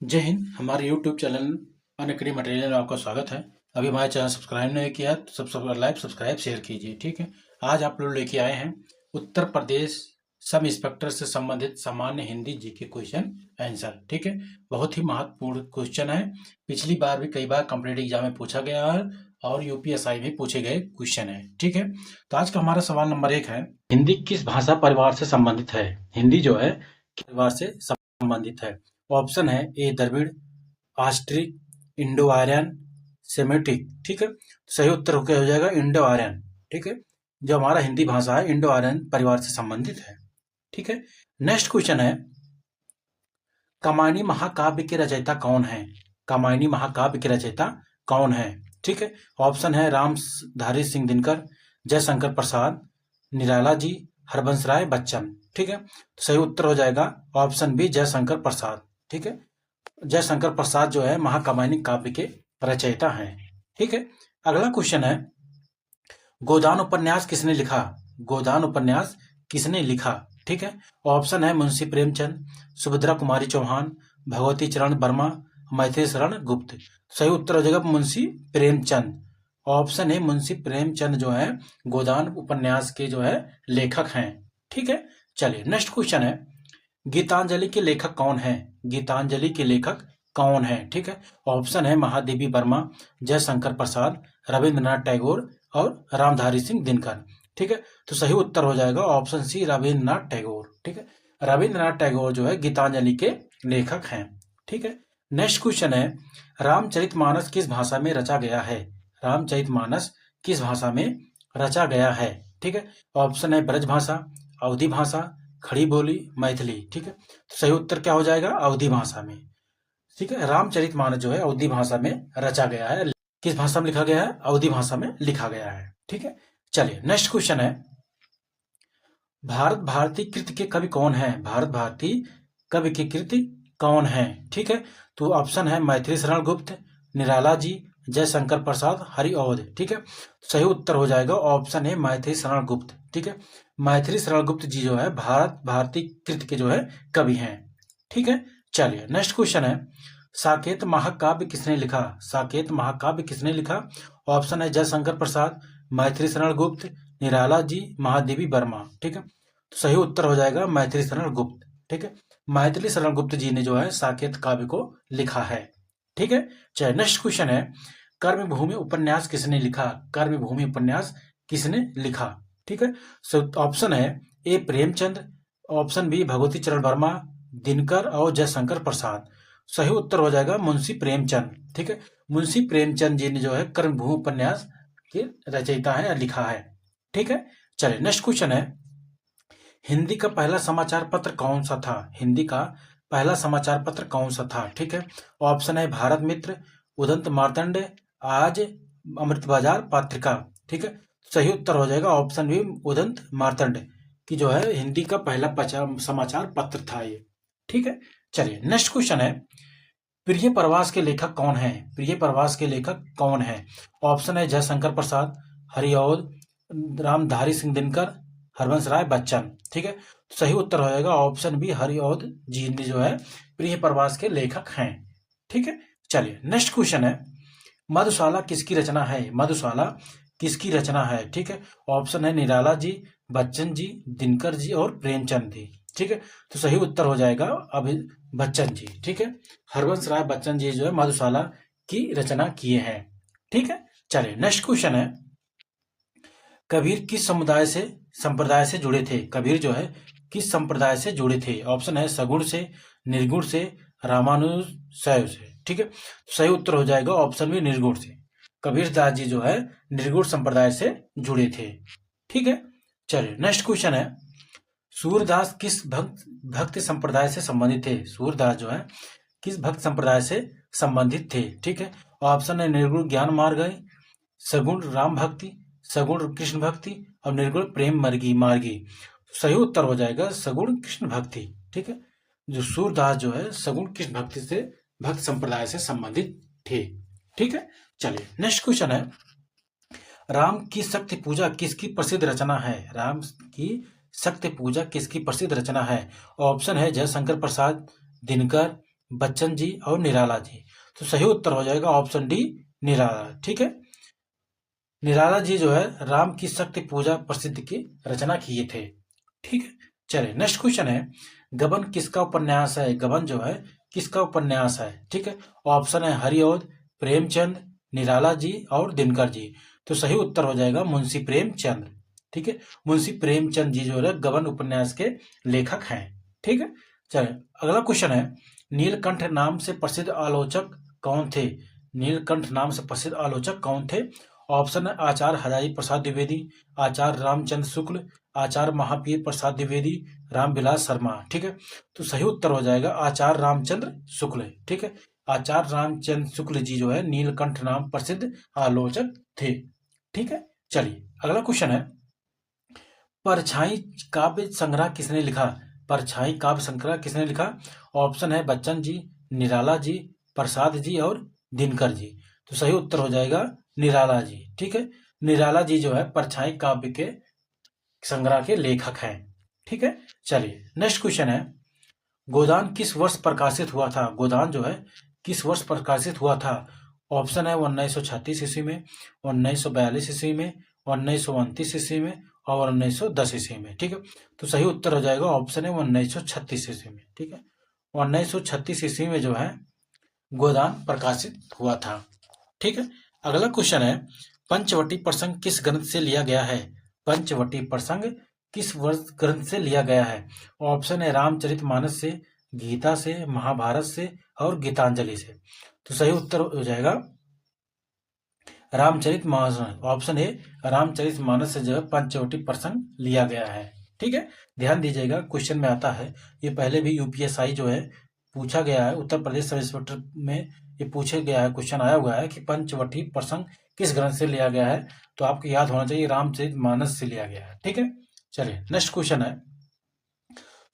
जय हिंद। हमारे YouTube channel Unacademy material में आपका स्वागत है। अभी हमारे चैनल सब्सक्राइब नहीं किया तो लाइक सब्सक्राइब शेयर कीजिए, ठीक है। आज आप लोग लेके आए हैं उत्तर प्रदेश सब इंस्पेक्टर से संबंधित सामान्य हिंदी जीके क्वेश्चन आंसर, ठीक है। बहुत ही महत्वपूर्ण क्वेश्चन है। पिछली बार भी कई बार कॉम्पिटिटिव एग्जाम में पूछा गया है और यूपीएसआई में पूछे गए क्वेश्चन है, ठीक है। तो आज का हमारा सवाल नंबर 1 है, हिंदी किस भाषा परिवार से संबंधित है? हिंदी जो है किस परिवार से संबंधित है? ऑप्शन है A Dravid, Austric, Indo Aryan, Semitic, ठीक है। सही उत्तर हो जाएगा इंडो आर्यन, ठीक है। जो हमारा हिंदी भाषा है इंडो आर्यन परिवार से संबंधित है, ठीक है। नेक्स्ट क्वेश्चन है, कामायनी महाकाव्य के रचयिता कौन है? कामायनी महाकाव्य के रचयिता कौन है? ठीक है। ऑप्शन है रामधारी सिंह दिनकर, जयशंकर प्रसाद, निराला जी, हरबंस राय बच्चन, ठीक है। तो सही उत्तर हो जाएगा ऑप्शन बी जयशंकर प्रसाद, ठीक है। जयशंकर प्रसाद जो है महाकामायनी काव्य के रचयिता हैं, ठीक है। अगला क्वेश्चन है, गोदान उपन्यास किसने लिखा? गोदान उपन्यास किसने लिखा? ठीक है। ऑप्शन है मुंशी प्रेमचंद, सुभद्रा कुमारी चौहान, भगवती चरण वर्मा, मैथिली शरण गुप्त। सही उत्तर हो जाएगा मुंशी प्रेमचंद। ऑप्शन है मुंशी प्रेमचंद जो है गोदान उपन्यास के जो है लेखक हैं, ठीक है। चलिए नेक्स्ट क्वेश्चन है, गीतांजलि के लेखक कौन है? गीतांजलि के लेखक कौन है? ठीक है। ऑप्शन है महादेवी वर्मा, जयशंकर प्रसाद, रविंद्रनाथ टैगोर और रामधारी सिंह दिनकर, ठीक है। तो सही उत्तर हो जाएगा ऑप्शन सी रविंद्रनाथ टैगोर, ठीक है। रविंद्रनाथ टैगोर जो है गीतांजलि के लेखक हैं, ठीक है। नेक्स्ट क्वेश्चन है, रामचरितमानस किस भाषा में रचा गया है? रामचरितमानस किस भाषा में रचा गया है? ठीक है। ऑप्शन है ब्रज भाषा, अवधी भाषा, खड़ी बोली, मैथिली, ठीक है। तो सही उत्तर क्या हो जाएगा? अवधी भाषा में, ठीक है। रामचरितमानस जो है अवधी भाषा में रचा गया है। किस भाषा में लिखा गया है? अवधी भाषा में लिखा गया है, ठीक है। चलिए नेक्स्ट क्वेश्चन है, भारत भारती कृति के कवि कौन है? भारत भारती कवि की कृति कौन है? ठीक है। तो ऑप्शन है मैथिली शरण गुप्त, निराला जी, जयशंकर प्रसाद, हरिऔध, ठीक है। सही उत्तर हो जाएगा ऑप्शन है मैथिली शरण गुप्त, ठीक है। मैथिली शरण गुप्त जी जो है भारत भारती कृति के जो है कवि हैं, ठीक है। चलिए नेक्स्ट क्वेश्चन है, साकेत महाकाव्य किसने लिखा? साकेत महाकाव्य किसने लिखा? ऑप्शन है जयशंकर प्रसाद, मैथिली शरण गुप्त, निराला जी, महादेवी वर्मा, ठीक है। तो सही उत्तर हो जाएगा मैथिली शरण गुप्त, ठीक है। मैथिली शरण गुप्त जी ने जो है साकेत काव्य को लिखा है, ठीक है। चलिए नेक्स्ट क्वेश्चन है, कर्मभूमि उपन्यास किसने लिखा? कर्मभूमि उपन्यास किसने लिखा? ठीक है। सो ऑप्शन है ए प्रेमचंद, ऑप्शन बी भगवती चरण वर्मा, दिनकर और जयशंकर प्रसाद। सही उत्तर हो जाएगा मुंशी प्रेमचंद, ठीक है। मुंशी प्रेमचंद जी ने जो है कर्मभूमि उपन्यास के रचयिता है या लिखा है, ठीक है। चलिए नेक्स्ट क्वेश्चन है, हिंदी का पहला समाचार पत्र कौन सा था? हिंदी का पहला समाचार पत्र कौन सा था? ठीक है। ऑप्शन है भारत मित्र, उदंत मार्तंड, आज, अमृत बाजार पत्रिका, ठीक है। सही उत्तर हो जाएगा ऑप्शन बी उदंत मार्तंड की जो है हिंदी का पहला समाचार पत्र था ये, ठीक है। चलिए नेक्स्ट क्वेश्चन है, प्रिय प्रवास के लेखक कौन है? प्रिय प्रवास के लेखक कौन है? ऑप्शन है जयशंकर प्रसाद, हरिऔध, रामधारी सिंह दिनकर, हरबंस राय बच्चन, ठीक है। तो सही उत्तर हो जाएगा ऑप्शन बी हरिऔध जी ने जो है प्रिय प्रवास के लेखक हैं, ठीक है। चलिए नेक्स्ट क्वेश्चन है, मधुशाला किसकी रचना है? मधुशाला किसकी रचना है? ठीक है। ऑप्शन है निराला जी, बच्चन जी, दिनकर जी और प्रेमचंद जी, ठीक है। तो सही उत्तर हो जाएगा अभी बच्चन जी, ठीक है। हरबंस राय बच्चन जी जो है मधुशाला की रचना किए हैं, ठीक है। चलिए नेक्स्ट क्वेश्चन है, कबीर किस संप्रदाय से जुड़े थे? कबीर जो है किस संप्रदाय से जुड़े थे? ऑप्शन है सगुण से, निर्गुण से, रामानुजशैव से, ठीक है। सही उत्तर हो जाएगा ऑप्शन बी निर्गुण से। कबीर दास जी जो है निर्गुण संप्रदाय से जुड़े थे, ठीक है। चलिए नेक्स्ट क्वेश्चन है, सूरदास किस भक्त संप्रदाय से संबंधित थे? सूरदास जो है किस भक्त संप्रदाय से संबंधित थे? ठीक है। ऑप्शन है निर्गुण ज्ञान मार्ग, सगुण राम भक्ति, सगुण कृष्ण भक्ति और निर्गुण प्रेम मार्गी। सही उत्तर हो जाएगा सगुण कृष्ण भक्ति, ठीक है। जो सूरदास जो है सगुण कृष्ण भक्ति से भक्त संप्रदाय से संबंधित थे, ठीक है। चलिए नेक्स्ट क्वेश्चन है, राम की शक्ति पूजा किसकी प्रसिद्ध रचना है? राम की शक्ति पूजा किसकी प्रसिद्ध रचना है? ऑप्शन है जयशंकर प्रसाद, दिनकर, बच्चन जी और निराला जी। तो सही उत्तर हो जाएगा ऑप्शन डी, निराला। ठीक है, निराला जी जो है राम की शक्ति पूजा प्रसिद्ध की रचना किए थे। ठीक है, चलिए नेक्स्ट क्वेश्चन है, गबन किसका उपन्यास है? गबन जो है किसका उपन्यास है? ठीक है, ऑप्शन है हरिऔध, प्रेमचंद, निराला जी और दिनकर जी। तो सही उत्तर हो जाएगा मुंशी प्रेमचंद। ठीक है, मुंशी प्रेमचंद जी जो है गबन उपन्यास के लेखक हैं। ठीक है, चलिए अगला क्वेश्चन है, नीलकंठ नाम से प्रसिद्ध आलोचक कौन थे? नीलकंठ नाम से प्रसिद्ध आलोचक कौन थे? ऑप्शन है आचार्य हजारी प्रसाद द्विवेदी, आचार्य रामचंद्र शुक्ल, आचार्य महावीर प्रसाद द्विवेदी, रामविलास शर्मा। ठीक है, तो सही उत्तर हो जाएगा आचार्य रामचंद्र शुक्ल। ठीक है, आचार्य रामचंद्र शुक्ल जी जो है नीलकंठ नाम प्रसिद्ध आलोचक थे। ठीक है, चलिए अगला क्वेश्चन है, परछाई काव्य संग्रह किसने लिखा? परछाई काव्य संग्रह किसने लिखा? ऑप्शन है बच्चन जी, निराला जी, प्रसाद जी और दिनकर जी। तो सही उत्तर हो जाएगा निराला जी। ठीक है, निराला जी जो है परछाई काव्य के संग्रह के लेखक हैं। ठीक है, चलिए नेक्स्ट क्वेश्चन है, गोदान किस वर्ष प्रकाशित हुआ था? गोदान जो है किस वर्ष प्रकाशित हुआ था? ऑप्शन है 1936 ईस्वी में, 1942 ईस्वी में, 1929 ईस्वी में और 1910 ईस्वी में। ठीक है, तो सही उत्तर हो जाएगा ऑप्शन है 1936 ईस्वी में। ठीक है, 1936 ईस्वी में जो है गोदान प्रकाशित हुआ था। ठीक है, अगला क्वेश्चन है, पंचवटी प्रसंग किस ग्रंथ से लिया गया है? पंचवटी प्रसंग किस ग्रंथ से लिया गया है? ऑप्शन है रामचरितमानस से, गीता से, महाभारत से और गीतांजलि से। तो सही उत्तर हो जाएगा रामचरितमानस। ऑप्शन ए रामचरितमानस से जो है पंचवटी प्रसंग लिया गया है। ठीक है, ध्यान दीजिएगा क्वेश्चन में आता है, ये पहले भी यूपीएसआई जो है पूछा गया है, उत्तर प्रदेश सब इंस्पेक्टर में ये पूछा गया है, क्वेश्चन आया हुआ है कि पंचवटी प्रसंग किस ग्रंथ से लिया गया है? तो आपको याद होना चाहिए रामचरितमानस से लिया गया है। ठीक है, चलिए नेक्स्ट क्वेश्चन है,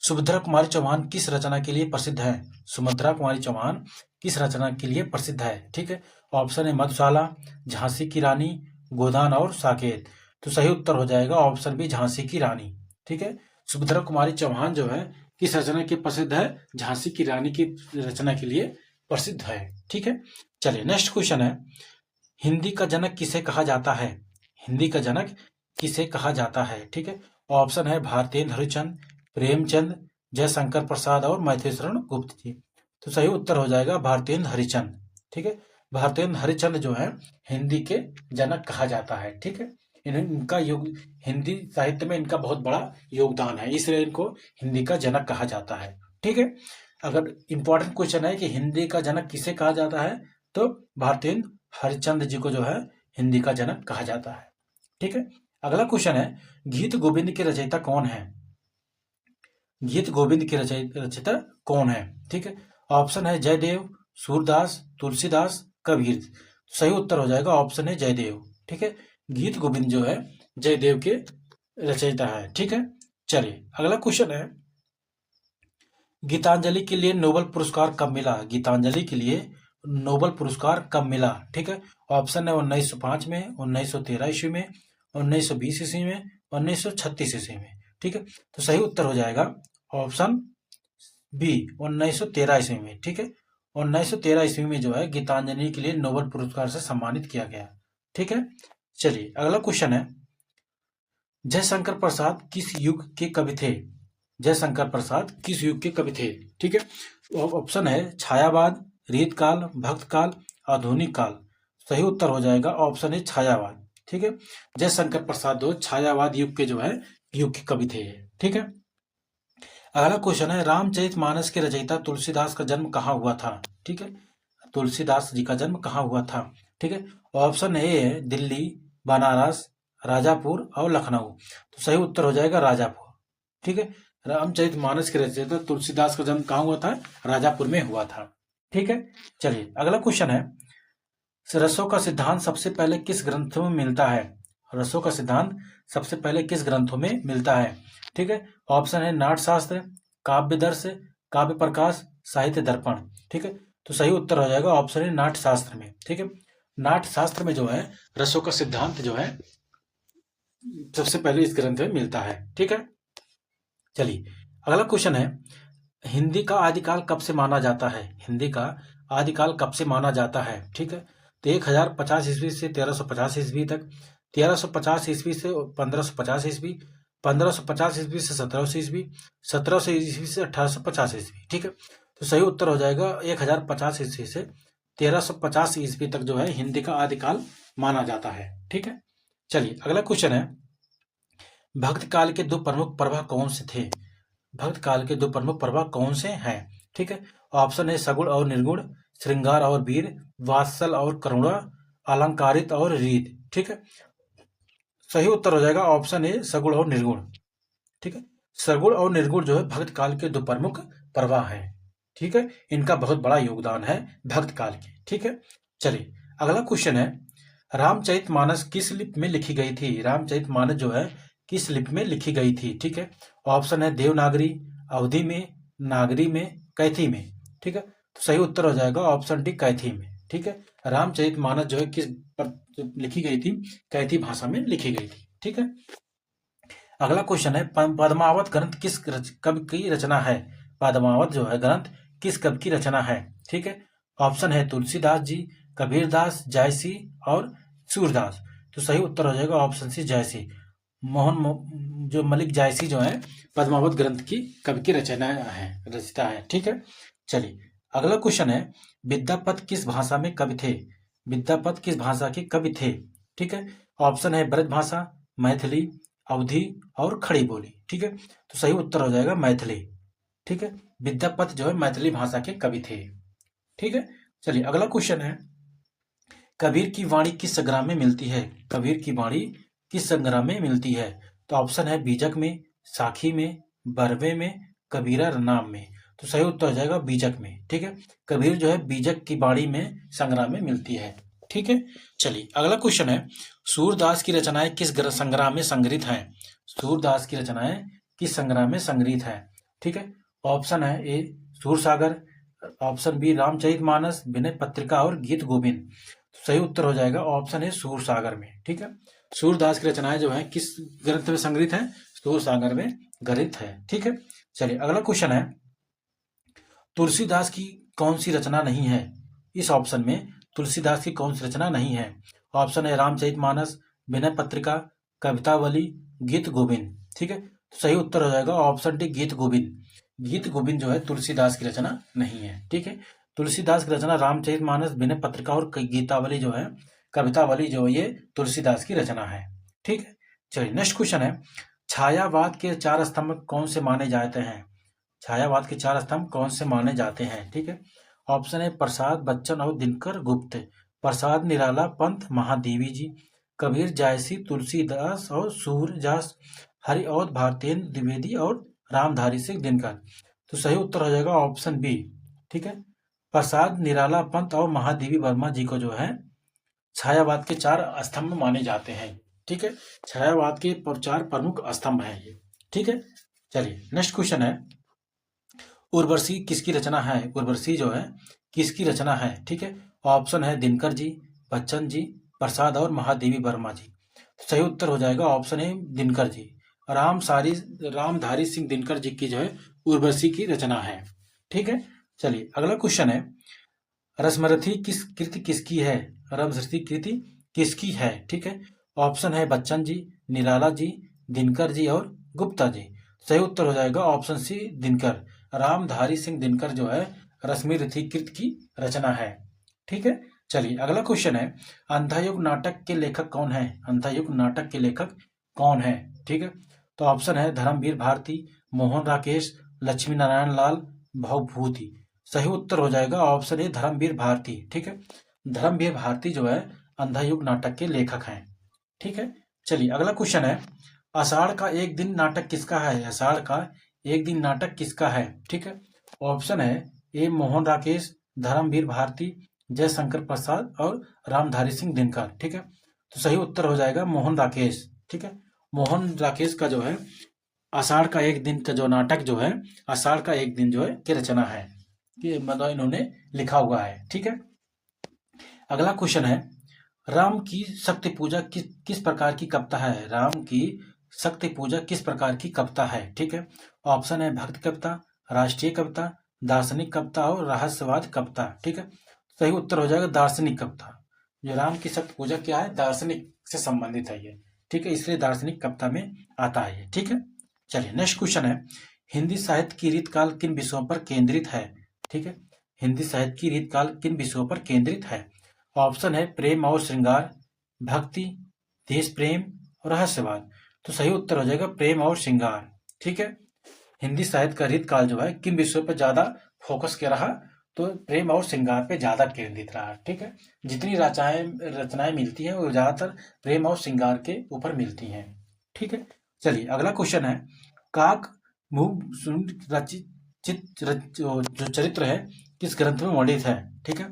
सुभद्रा कुमारी चौहान किस रचना के लिए प्रसिद्ध है? सुभद्रा कुमारी चौहान किस रचना के लिए प्रसिद्ध है? ठीक है, ऑप्शन है मधुशाला, झांसी की रानी, गोदान और साकेत। तो सही उत्तर हो जाएगा ऑप्शन बी, झांसी की रानी। ठीक है, सुभद्रा कुमारी चौहान जो है किस रचना के प्रसिद्ध है? झांसी की रानी की रचना के लिए प्रसिद्ध है। ठीक है, चलिए नेक्स्ट क्वेश्चन है, हिंदी का जनक किसे कहा जाता है? हिंदी का जनक किसे कहा जाता है? ठीक है, ऑप्शन है भारतेंद्र हरिश्चंद्र, प्रेमचंद, जयशंकर प्रसाद और मैथिलीशरण गुप्त जी। तो सही उत्तर हो जाएगा भारतेंद्र हरिश्चंद्र। ठीक है, भारतेंद्र हरिश्चंद्र जो है हिंदी के जनक कहा जाता है। ठीक है, इनका योग हिंदी साहित्य में इनका बहुत बड़ा योगदान है, इसलिए इनको हिंदी का जनक कहा जाता है। ठीक है, अगर इंपॉर्टेंट क्वेश्चन है कि हिंदी का जनक किसे कहा जाता है, तो भारतेंद्र हरिश्चंद्र जी को जो है हिंदी का जनक कहा जाता है। ठीक है, अगला क्वेश्चन है, गीत गोविंद के रचयिता कौन है? गीत गोविंद के रचयिता कौन है? ठीक है, ऑप्शन है जयदेव, सूरदास, तुलसीदास, कबीर। सही उत्तर हो जाएगा ऑप्शन है जयदेव। ठीक है, गीत गोविंद जो है जयदेव के रचयिता है। ठीक है, चलिए अगला क्वेश्चन है, गीतांजलि के लिए नोबेल पुरस्कार कब मिला? गीतांजलि के लिए नोबेल पुरस्कार कब मिला? ठीक है, ऑप्शन है 1905 में, 1913 ईस्वी में, 1920 ईस्वी में, 1936 ईस्वी में। ठीक है, तो सही उत्तर हो जाएगा ऑप्शन बी, 1913 ईस्वी में। ठीक है, 1913 ईस्वी में जो है गीतांजलि के लिए नोबेल पुरस्कार से सम्मानित किया गया। ठीक है, चलिए अगला क्वेश्चन है, जयशंकर प्रसाद किस युग के कवि थे? जयशंकर प्रसाद किस युग के कवि थे? ठीक है, ऑप्शन है छायावाद, रीतकाल, भक्तकाल, आधुनिक काल। सही उत्तर हो जाएगा ऑप्शन है छायावाद। ठीक है, जयशंकर प्रसाद जो छायावाद युग के जो है युग के कवि थे। ठीक है, अगला क्वेश्चन है, रामचरितमानस के रचयिता तुलसीदास का जन्म कहाँ हुआ था? ठीक है, तुलसीदास जी का जन्म कहाँ हुआ था? ठीक है, ऑप्शन ए है दिल्ली, बनारस, राजापुर और लखनऊ। तो सही उत्तर हो जाएगा राजापुर। ठीक है, रामचरितमानस के रचयिता तुलसीदास का जन्म कहाँ हुआ था? राजापुर में हुआ था। ठीक है, चलिए अगला क्वेश्चन है, रसों का सिद्धांत सबसे पहले किस ग्रंथों में मिलता है? रसों का सिद्धांत सबसे पहले किस ग्रंथों में मिलता है? ठीक है, ऑप्शन है नाट्यशास्त्र, काव्यदर्श, काव्य प्रकाश, साहित्य दर्पण। ठीक है, तो सही उत्तर हो जाएगा ऑप्शन है नाट्यशास्त्र में। ठीक है, नाट्यशास्त्र में जो है रसों का सिद्धांत जो है सबसे पहले इस ग्रंथ में मिलता है। ठीक है, चलिए अगला क्वेश्चन है, हिंदी का आदिकाल कब से माना जाता है? हिंदी का आदिकाल कब से माना जाता है? ठीक है, तो 1050 ईस्वी से 1350 ईस्वी तक, 1350 ईस्वी से 1550 ईस्वी, 1550 ईस्वी से 1700 ईस्वी, 1700 ईस्वी से 1850 ईस्वी। ठीक है, तो सही उत्तर हो जाएगा 1050 ईस्वी से 1350 ईस्वी तक जो है हिंदी का आदिकाल माना जाता है। ठीक है, चलिए अगला क्वेश्चन है, भक्त काल के दो प्रमुख प्रवाह कौन से थे? भक्त काल के दो प्रमुख प्रवाह कौन से हैं? ठीक है, ऑप्शन है सगुण और निर्गुण, श्रृंगार और वीर, वात्सल और करुणा, अलंकारित और रीत। ठीक है, सही उत्तर हो जाएगा ऑप्शन ए सगुण और निर्गुण। ठीक है, सगुण और निर्गुण जो है भक्त काल के दो प्रमुख प्रवाह हैं। ठीक है, इनका बहुत बड़ा योगदान है भक्त काल के। ठीक है, चलिए अगला क्वेश्चन है, रामचरितमानस किस लिपि में लिखी गई थी? रामचरितमानस जो है किस लिपि में लिखी गई थी? ठीक है, ऑप्शन है देवनागरी, अवधी में, नागरी में, कैथी में। ठीक है, तो सही उत्तर हो जाएगा ऑप्शन डी कैथी में। ठीक है, रामचरितमानस जो है किस पर लिखी गई थी? कैथी भाषा में लिखी गई थी। ठीक है, अगला क्वेश्चन है, पद्मावत ग्रंथ किस कवि की रचना है? पद्मावत जो है ग्रंथ किस कवि की रचना है? ठीक है, ऑप्शन है तुलसीदास जी, कबीरदास, जायसी और सूरदास। तो सही उत्तर हो जाएगा ऑप्शन सी जायसी। जो मलिक जायसी जो है पद्मावत ग्रंथ की कवि की रचना है। ठीक है, चलिए अगला क्वेश्चन है, विद्यापति किस भाषा में कवि थे? विद्यापति किस भाषा के कवि थे? ठीक है, ऑप्शन है ब्रज भाषा, मैथिली, अवधी और खड़ी बोली। ठीक है, तो सही उत्तर हो जाएगा मैथिली। ठीक है, विद्यापति जो है मैथिली भाषा के कवि थे। ठीक है, चलिए अगला क्वेश्चन है, कबीर की वाणी किस संग्रह में मिलती है? कबीर की वाणी किस संग्रह में मिलती है? तो ऑप्शन है बीजक में, साखी में, बरवे में, कबीरा नाम में। तो सही उत्तर हो जाएगा बीजक में। ठीक है, कबीर जो है बीजक की वाणी में संग्रह में मिलती है। ठीक है, चलिए अगला क्वेश्चन है, सूरदास की रचनाएं किस संग्रह में संग्रहित हैं? सूरदास की रचनाएं किस संग्रह में संग्रहित हैं? ठीक है, ऑप्शन है ए सूरसागर, ऑप्शन बी रामचरितमानस, विनय पत्रिका और गीत गोविंद। तो सही उत्तर हो जाएगा ऑप्शन है सूरसागर में। ठीक है, सूरदास की रचनाएं जो है किस ग्रंथ में संग्रहित है? सूरसागर में ग्रंथ है। ठीक है, चलिए अगला क्वेश्चन है, तुलसीदास की कौन सी रचना नहीं है? इस ऑप्शन में तुलसीदास की कौन सी रचना नहीं है? ऑप्शन है रामचरितमानस, विनय पत्रिका, कवितावली, गीत गोविंद। ठीक है, तो सही उत्तर हो जाएगा ऑप्शन डी गीत गोविंद। गीत गोविंद जो है तुलसीदास की रचना नहीं है। ठीक है, तुलसीदास की रचना रामचरितमानस, विनय पत्रिका और गीतावली जो है, कवितावली जो ये तुलसीदास की रचना है। ठीक है, चलिए नेक्स्ट क्वेश्चन है, छायावाद के चार स्तंभ कौन से माने जाते हैं? छायावाद के चार स्तंभ कौन से माने जाते हैं? ठीक है, ऑप्शन है प्रसाद, बच्चन और दिनकर गुप्त। प्रसाद, निराला, पंत, महादेवी जी, कबीर, जायसी, तुलसीदास और सूरदास, हरिऔध, भारतेंद्र द्विवेदी और रामधारी सिंह दिनकर। तो सही उत्तर हो जाएगा ऑप्शन बी। ठीक है, प्रसाद, निराला, पंत और महादेवी वर्मा जी को जो है छायावाद के चार स्तंभ माने जाते हैं। ठीक है, छायावाद के चार प्रमुख स्तंभ हैं ये। ठीक है, चलिए नेक्स्ट क्वेश्चन है, उर्वशी किसकी रचना है? उर्वशी जो है किसकी रचना है? ठीक है, ऑप्शन है दिनकर जी, बच्चन जी, प्रसाद और महादेवी वर्मा जी। सही उत्तर हो जाएगा ऑप्शन है दिनकर जी। रामधारी सिंह दिनकर जी की जो है उर्वशी की रचना है। ठीक है, चलिए अगला क्वेश्चन है, रसमरथी किस कृति किसकी है? रसमरथी कृति किसकी है? ठीक है, ऑप्शन है बच्चन जी, निराला जी, दिनकर जी और गुप्ता जी। सही उत्तर हो जाएगा ऑप्शन सी दिनकर। रामधारी सिंह दिनकर जो है रश्मिरथी कृत की रचना है। ठीक है, चलिए अगला क्वेश्चन है, अंधायुग नाटक के लेखक कौन है? अंधायुग नाटक के लेखक कौन है? ठीक है, तो ऑप्शन है धर्मवीर भारती, मोहन राकेश, लक्ष्मी नारायण लाल, भवभूति। सही उत्तर हो जाएगा ऑप्शन ए धर्मवीर भारती। ठीक है, धर्मवीर भारती जो है अंधायुग नाटक के लेखक हैं। ठीक है, चलिए अगला क्वेश्चन है, आषाढ़ का एक दिन नाटक किसका है? आषाढ़ का एक दिन नाटक किसका है? ठीक है, ऑप्शन है ए मोहन राकेश, धर्मवीर भारती, जयशंकर प्रसाद और रामधारी सिंह दिनकर। ठीक है, तो सही उत्तर हो जाएगा मोहन राकेश। ठीक है, मोहन राकेश का जो है आषाढ़ का एक दिन का जो नाटक जो है आषाढ़ का एक दिन जो है की रचना है, कि मतलब इन्होंने लिखा हुआ है। ठीक है, अगला क्वेश्चन है, राम की शक्ति पूजा किस प्रकार की कविता है? राम की शक्ति पूजा किस प्रकार की कविता है? ठीक है, ऑप्शन है भक्त कविता, राष्ट्रीय कविता, दार्शनिक कविता और रहस्यवाद कविता। ठीक है, सही उत्तर हो जाएगा दार्शनिक कविता। जो राम की सप्त पूजा क्या है, दार्शनिक से संबंधित है ये। ठीक है, इसलिए दार्शनिक कविता में आता है ये। ठीक है, चलिए नेक्स्ट क्वेश्चन है, हिंदी साहित्य की रीतकाल किन विषयों पर केंद्रित है। ठीक है, हिंदी साहित्य की रीतकाल किन विषयों पर केंद्रित है। ऑप्शन है प्रेम और श्रृंगार, भक्ति, देश प्रेम और रहस्यवाद। तो सही उत्तर हो जाएगा प्रेम और श्रृंगार। ठीक है, हिंदी साहित्य का रीतकाल जो है किन विषयों पर ज्यादा फोकस किया रहा, तो प्रेम और श्रृंगार पे ज्यादा केंद्रित रहा। ठीक है, जितनी रचनाएं मिलती हैं वो ज्यादातर प्रेम और श्रृंगार के ऊपर मिलती हैं। ठीक है, चलिए अगला क्वेश्चन है, काक जो चरित्र है किस ग्रंथ में वर्णित है। ठीक है,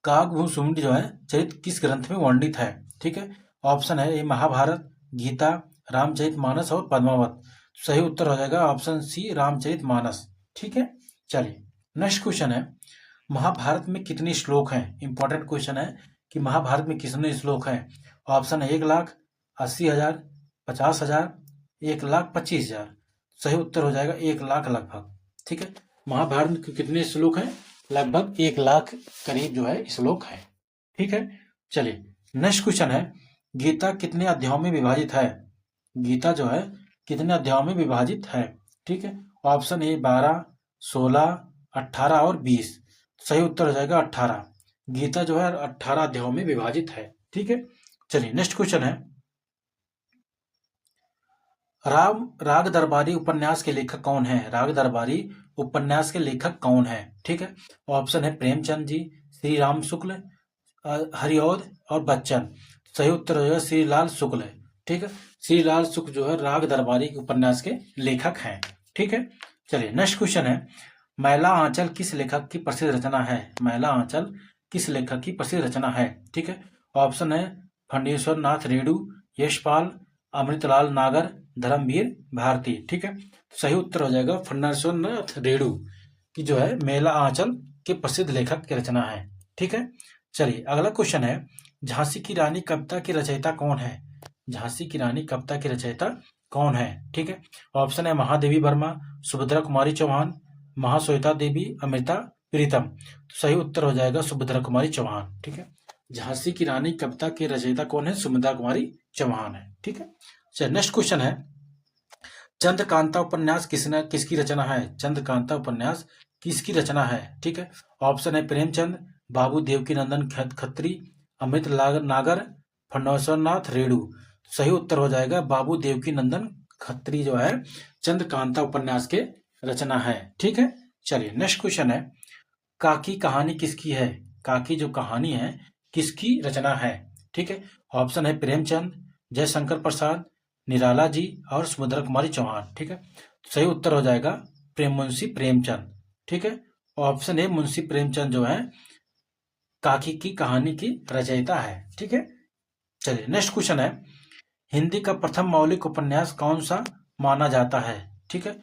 काकभूषुंड जो है चरित्र किस ग्रंथ में वर्णित है। ठीक है, ऑप्शन है ए महाभारत, गीता, रामचरितमानस और पद्मावत। सही उत्तर हो जाएगा ऑप्शन सी रामचरितमानस। ठीक है, चलिए नेक्स्ट क्वेश्चन है, महाभारत में कितने श्लोक हैं। इंपॉर्टेंट क्वेश्चन है कि महाभारत में कितने श्लोक हैं। ऑप्शन है 1,80,000, 50,000, 1,25,000। सही उत्तर हो जाएगा 1,00,000 लगभग। ठीक है, महाभारत में कितने श्लोक हैं, लगभग 1,00,000 करीब जो है श्लोक है। ठीक है, चलिए नेक्स्ट क्वेश्चन है, गीता कितने अध्यायों में विभाजित है। गीता जो है कितने अध्यायों में विभाजित है। ठीक है, ऑप्शन ए 12, 16, 18 और 20। सही उत्तर हो जाएगा 18। गीता जो है 18 अध्यायों में विभाजित है। ठीक है, चलिए नेक्स्ट क्वेश्चन है, राग दरबारी उपन्यास के लेखक कौन है। राग दरबारी उपन्यास के लेखक कौन है। ठीक है, ऑप्शन है प्रेमचंद जी, श्री राम शुक्ल, हरिऔध और बच्चन। सही उत्तर हो जाएगा श्रीलाल शुक्ल है। ठीक है, श्रीलाल शुक्ल जो है राग दरबारी उपन्यास के लेखक हैं। ठीक है, चलिए नेक्स्ट क्वेश्चन है, मैला आंचल किस लेखक की प्रसिद्ध रचना है। मैला आंचल किस लेखक की प्रसिद्ध रचना है। ठीक है, ऑप्शन है फणीश्वर नाथ रेणु, यशपाल, अमृतलाल नागर, धर्मवीर भारती। ठीक है, सही उत्तर हो जाएगा फणीश्वर नाथ रेणु की जो है मेला आंचल के प्रसिद्ध लेखक की रचना है। ठीक है, चलिए अगला क्वेश्चन है, झांसी की रानी कविता की रचयिता कौन है। झांसी की रानी कविता की रचयिता कौन है। ठीक है, ऑप्शन है महादेवी वर्मा, सुभद्रा कुमारी चौहान, महाश्वेता देवी, अमृता प्रीतम। तो सही उत्तर हो जाएगा सुभद्रा कुमारी चौहान। ठीक है, झांसी की रानी कविता की रचयिता कौन है, सुभद्रा कुमारी चौहान है। ठीक है, चलिए नेक्स्ट क्वेश्चन है, चंद्रकांता उपन्यास किसकी रचना है। चंद्रकांता उपन्यास किसकी रचना है। ठीक है, ऑप्शन है प्रेमचंद, बाबू देवकीनंदन खत्री, अमृत नागर, फणीश्वर नाथ रेणु। सही उत्तर हो जाएगा बाबू देवकीनंदन खत्री जो है चंद्रकांता उपन्यास के रचना है। ठीक है, चलिए नेक्स्ट क्वेश्चन है, काकी कहानी किसकी है। काकी जो कहानी है किसकी रचना है। ठीक है, ऑप्शन है प्रेमचंद, जयशंकर प्रसाद, निराला जी और सुभद्रा कुमारी चौहान। ठीक है, सही उत्तर हो जाएगा मुंशी प्रेमचंद। ठीक है, ऑप्शन है मुंशी प्रेमचंद जो है काकी की कहानी की रचयिता है। ठीक है, चलिए नेक्स्ट क्वेश्चन है, हिंदी का प्रथम मौलिक उपन्यास कौन सा माना जाता है। ठीक है,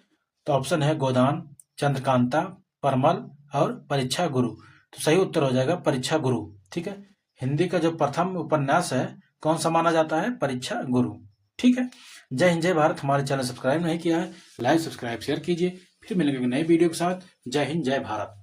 तो ऑप्शन है गोदान, चंद्रकांता, परमल और परीक्षा गुरु। तो सही उत्तर हो जाएगा परीक्षा गुरु। ठीक है, हिंदी का जो प्रथम उपन्यास है कौन सा माना जाता है, परीक्षा गुरु। ठीक है, जय हिंद जय भारत। हमारे चैनल सब्सक्राइब नहीं किया है, लाइक सब्सक्राइब शेयर कीजिए। फिर मिलेंगे नई वीडियो के साथ। जय हिंद जय भारत।